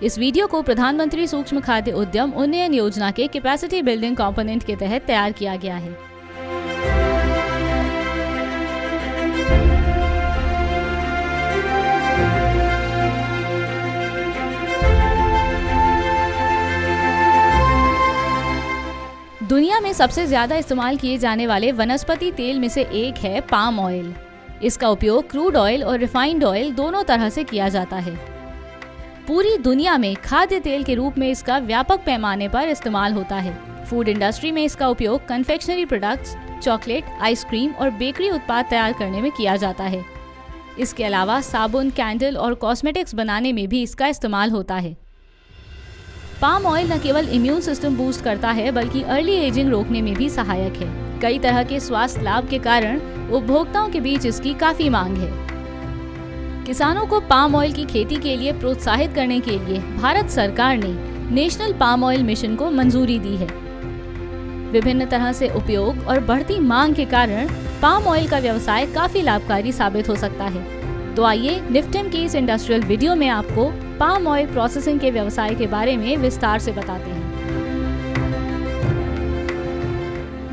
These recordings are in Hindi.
इस वीडियो को प्रधानमंत्री सूक्ष्म खाद्य उद्यम उन्नयन योजना के कैपेसिटी बिल्डिंग कंपोनेंट के तहत तैयार किया गया है। दुनिया में सबसे ज्यादा इस्तेमाल किए जाने वाले वनस्पति तेल में से एक है पाम ऑयल। इसका उपयोग क्रूड ऑयल और रिफाइंड ऑयल दोनों तरह से किया जाता है। पूरी दुनिया में खाद्य तेल के रूप में इसका व्यापक पैमाने पर इस्तेमाल होता है। फूड इंडस्ट्री में इसका उपयोग कन्फेक्शनरी प्रोडक्ट्स, चॉकलेट, आइसक्रीम और बेकरी उत्पाद तैयार करने में किया जाता है। इसके अलावा साबुन, कैंडल और कॉस्मेटिक्स बनाने में भी इसका इस्तेमाल होता है। पाम ऑयल न केवल इम्यून सिस्टम बूस्ट करता है बल्कि अर्ली एजिंग रोकने में भी सहायक है। कई तरह के स्वास्थ्य लाभ के कारण उपभोक्ताओं के बीच इसकी काफी मांग है। किसानों को पाम ऑयल की खेती के लिए प्रोत्साहित करने के लिए भारत सरकार ने नेशनल पाम ऑयल मिशन को मंजूरी दी है। विभिन्न तरह से उपयोग और बढ़ती मांग के कारण पाम ऑयल का व्यवसाय काफी लाभकारी साबित हो सकता है। तो आइए निफ्टेम की इस इंडस्ट्रियल वीडियो में आपको पाम ऑयल प्रोसेसिंग के व्यवसाय के बारे में विस्तार से बताते हैं।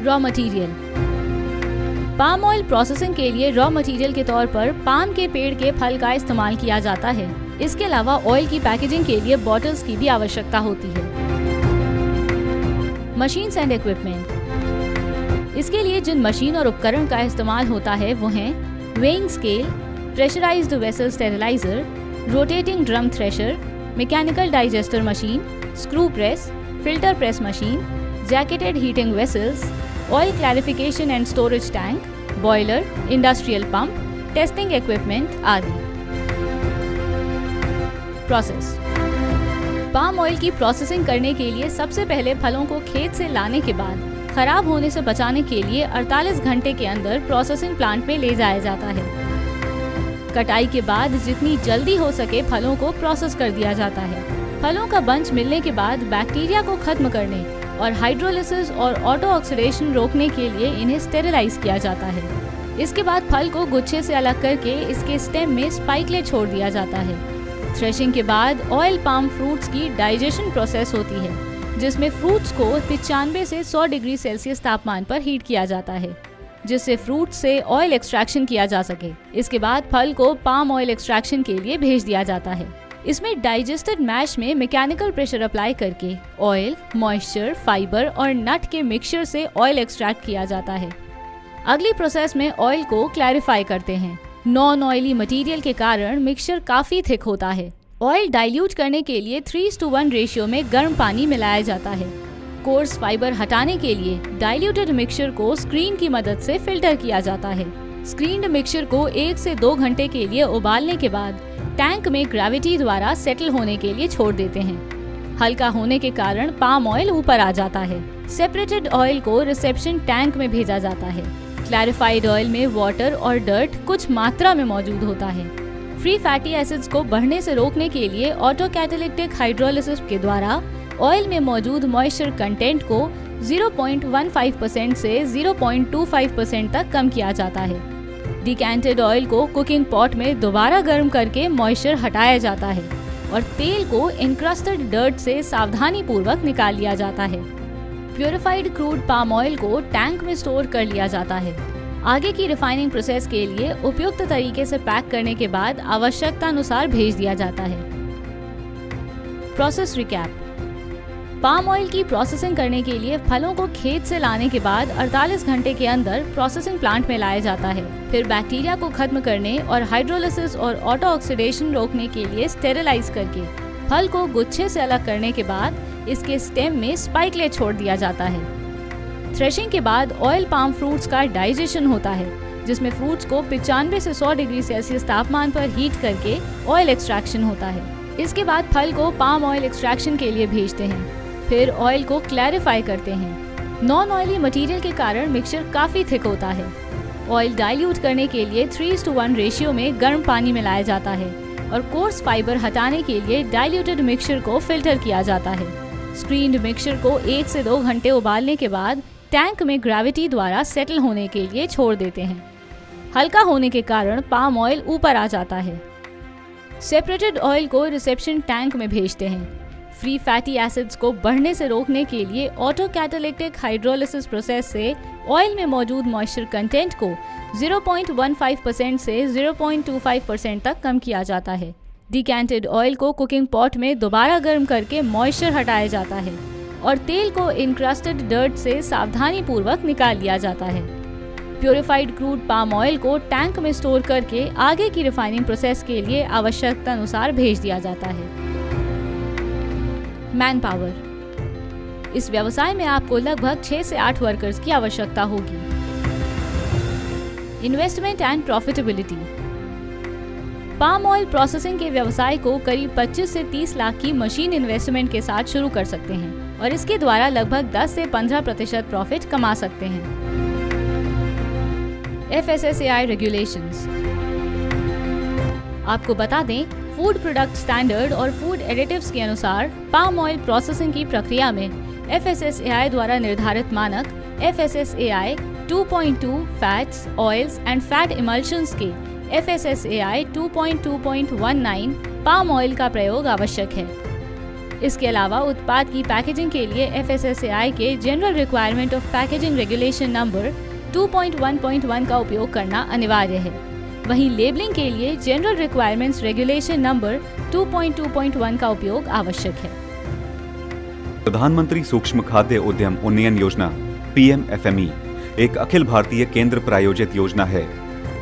Raw material. Palm oil processing के लिए रॉ मटेरियल के तौर पर पाम के पेड़ के फल का इस्तेमाल किया जाता है। इसके अलावा ऑयल की पैकेजिंग के लिए बॉटल्स की भी आवश्यकता होती है। Machines and equipment. इसके लिए जिन मशीन और उपकरण का इस्तेमाल होता है वो हैं weighing scale, pressurised vessel steriliser, rotating drum thresher, mechanical digester machine, screw press, filter press machine, jacketed heating vessels, oil clarification and storage tank, boiler, industrial pump, testing equipment आदि। प्रोसेस। पाम ऑयल की प्रोसेसिंग करने के लिए सबसे पहले फलों को खेत से लाने के बाद खराब होने से बचाने के लिए 48 घंटे के अंदर प्रोसेसिंग प्लांट में ले जाया जाता है। कटाई के बाद जितनी जल्दी हो सके फलों को प्रोसेस कर दिया जाता है। फलों का बंच मिलने के बाद बैक्टीरिया को खत्म करने और हाइड्रोलिसिस और ऑटो ऑक्सीडेशन रोकने के लिए इन्हें स्टेरिलाइज किया जाता है। इसके बाद फल को गुच्छे से अलग करके इसके स्टेम में स्पाइकलेट छोड़ दिया जाता है। थ्रेशिंग के बाद ऑयल पाम फ्रूट्स की डाइजेशन प्रोसेस होती है, जिसमें फ्रूट्स को 95 से 100 डिग्री सेल्सियस तापमान पर हीट किया जाता है, जिससे फ्रूट से ऑयल एक्सट्रैक्शन किया जा सके। इसके बाद फल को पाम ऑयल एक्सट्रैक्शन के लिए भेज दिया जाता है। इसमें डाइजेस्टेड मैश में मैकेनिकल प्रेशर अप्लाई करके ऑयल, मॉइस्चर, फाइबर और नट के मिक्सचर से ऑयल एक्सट्रैक्ट किया जाता है। अगली प्रोसेस में ऑयल को क्लैरिफाई करते हैं। नॉन ऑयली मटेरियल के कारण मिक्सचर काफी थिक होता है। ऑयल डाइल्यूट करने के लिए 3:1 रेशियो में गर्म पानी मिलाया जाता है। कोर्स फाइबर हटाने के लिए डाइल्यूटेड मिक्सचर को स्क्रीन की मदद से फिल्टर किया जाता है। स्क्रीन्ड मिक्सचर को 1 से 2 घंटे के लिए उबालने के बाद टैंक में ग्रेविटी द्वारा सेटल होने के लिए छोड़ देते हैं। हल्का होने के कारण पाम ऑयल ऊपर आ जाता है। सेपरेटेड ऑयल को रिसेप्शन टैंक में भेजा जाता है। क्लैरिफाइड ऑयल में वाटर और डर्ट कुछ मात्रा में मौजूद होता है। फ्री फैटी एसिड्स को बढ़ने से रोकने के लिए ऑटो कैटालिटिक हाइड्रोलिसिस के द्वारा ऑयल में मौजूद मॉइस्चर कंटेंट को 0.15% से 0.25% तक कम किया जाता है। डिकैंटेड ऑयल को कुकिंग पॉट में दोबारा गर्म करके मॉइस्चर हटाया जाता है और तेल को इनक्रस्टेड डर्ट से सावधानी पूर्वक निकाल लिया जाता है। प्यूरिफाइड क्रूड पाम ऑयल को टैंक में स्टोर कर लिया जाता है। आगे की रिफाइनिंग प्रोसेस के लिए उपयुक्त तरीके से पैक करने के बाद आवश्यकता अनुसार भेज दिया जाता है। Process recap. पाम ऑयल की प्रोसेसिंग करने के लिए फलों को खेत से लाने के बाद 48 घंटे के अंदर प्रोसेसिंग प्लांट में लाया जाता है। फिर बैक्टीरिया को खत्म करने और हाइड्रोलिसिस और ऑटो ऑक्सीडेशन रोकने के लिए स्टेरिलाइज करके फल को गुच्छे से अलग करने के बाद इसके स्टेम में स्पाइकलेट छोड़ दिया जाता है। थ्रेशिंग के बाद ऑयल पाम फ्रूट्स का डाइजेशन होता है, जिसमें फ्रूट्स को 95 से 100 डिग्री सेल्सियस तापमान पर हीट करके ऑयल एक्सट्रैक्शन होता है। इसके बाद फल को पाम ऑयल एक्सट्रैक्शन के लिए भेजते हैं। फिर ऑयल को क्लैरिफाई करते हैं। नॉन ऑयली मटेरियल के कारण मिक्सचर काफी थिक होता है। ऑयल डाइल्यूट करने के लिए 3:1 रेशियो में गर्म पानी मिलाया जाता है और कोर्स फाइबर हटाने के लिए डाइल्यूटेड मिक्सचर को फिल्टर किया जाता है। स्क्रीन्ड मिक्सचर को 1 से 2 घंटे उबालने के बाद टैंक में ग्रेविटी द्वारा सेटल होने के लिए छोड़ देते हैं। हल्का होने के कारण पाम ऑयल ऊपर आ जाता है। सेपरेटेड ऑयल को रिसेप्शन टैंक में भेजते हैं। फ्री फैटी एसिड्स को बढ़ने से रोकने के लिए ऑटो कैटालिटिक हाइड्रोलिसिस प्रोसेस से ऑयल में मौजूद मॉइस्चर कंटेंट को 0.15% से 0.25% तक कम किया जाता है। डिकैंटेड ऑयल को कुकिंग पॉट में दोबारा गर्म करके मॉइस्चर हटाया जाता है और तेल को इनक्रस्टेड डर्ट से सावधानी पूर्वक निकाल लिया जाता है। प्योरिफाइड क्रूड पाम ऑयल को टैंक में स्टोर करके आगे की रिफाइनिंग प्रोसेस के लिए आवश्यकता अनुसार भेज दिया जाता है। Man power. इस व्यवसाय में आपको लगभग 6 से 8 वर्कर्स की आवश्यकता होगी। Investment and profitability. Palm oil processing के व्यवसाय को करीब 25 से 30 लाख की मशीन इन्वेस्टमेंट के साथ शुरू कर सकते हैं और इसके द्वारा लगभग 10 से 15% प्रॉफिट कमा सकते हैं। FSSAI regulations. आपको बता दें, फूड प्रोडक्ट स्टैंडर्ड और फूड एडिटिव्स के अनुसार पाम ऑयल प्रोसेसिंग की प्रक्रिया में FSSAI द्वारा निर्धारित मानक FSSAI 2.2 fats, oils and fat emulsions के FSSAI 2.2.19 पाम ऑयल का प्रयोग आवश्यक है। इसके अलावा उत्पाद की पैकेजिंग के लिए FSSAI के general requirement of packaging regulation number 2.1.1 का उपयोग करना अनिवार्य है। वहीं लेबलिंग के लिए जनरल रिक्वायरमेंट्स रेगुलेशन नंबर 2.2.1 का उपयोग आवश्यक है। प्रधानमंत्री सूक्ष्म खाद्य उद्यम उन्नयन योजना PMFME एक अखिल भारतीय केंद्र प्रायोजित योजना है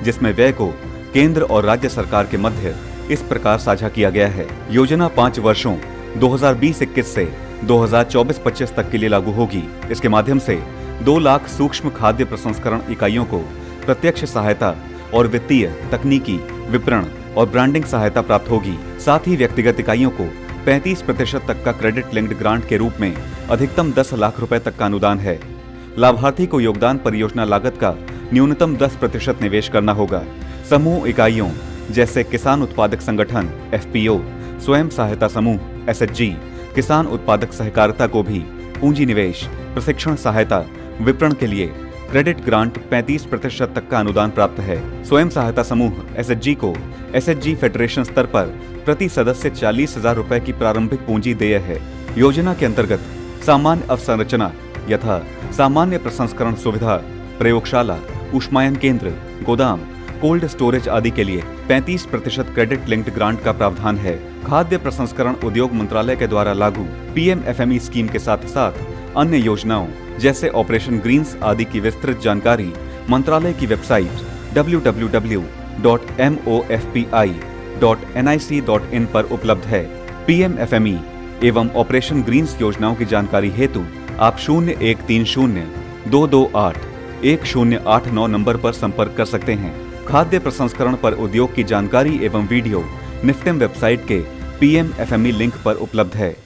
जिसमें व्यय को केंद्र और राज्य सरकार के मध्य इस प्रकार साझा किया गया है। योजना 5 वर्षों 2020-21 से 2024-25 तक के लिए लागू होगी। इसके माध्यम से 2 लाख सूक्ष्म खाद्य प्रसंस्करण इकाइयों को प्रत्यक्ष सहायता और वित्तीय, तकनीकी, विपणन और ब्रांडिंग सहायता प्राप्त होगी। साथ ही व्यक्तिगत इकाइयों को 35% तक का क्रेडिट लिंक्ड ग्रांट के रूप में अधिकतम 10 लाख रुपए तक का अनुदान है। लाभार्थी को योगदान परियोजना लागत का न्यूनतम 10% निवेश करना होगा। समूह इकाइयों जैसे किसान उत्पादक संगठन FPO, स्वयं सहायता समूह SHG, किसान उत्पादक सहकारिता को भी पूंजी निवेश, प्रशिक्षण सहायता, विपणन के लिए क्रेडिट ग्रांट 35% तक का अनुदान प्राप्त है। स्वयं सहायता समूह SHG को SHG फेडरेशन स्तर पर प्रति सदस्य 40,000 रुपए की प्रारंभिक पूंजी देय है। योजना के अंतर्गत सामान्य अवसंरचना यथा सामान्य प्रसंस्करण सुविधा, प्रयोगशाला, ऊष्मायन केंद्र, गोदाम, कोल्ड स्टोरेज आदि के लिए 35% क्रेडिट लिंक्ड ग्रांट का प्रावधान है। खाद्य प्रसंस्करण उद्योग मंत्रालय के द्वारा लागू PMFME स्कीम के साथ साथ अन्य योजनाओं जैसे ऑपरेशन ग्रीन्स आदि की विस्तृत जानकारी मंत्रालय की वेबसाइट www.mofpi.nic.in पर उपलब्ध है। PMFME एवं ऑपरेशन ग्रीन्स योजनाओं की जानकारी हेतु आप 0130-228-1089 नंबर पर संपर्क कर सकते हैं। खाद्य प्रसंस्करण पर उद्योग की जानकारी एवं वीडियो निफ्टेम वेबसाइट के PMFME लिंक पर उपलब्ध है।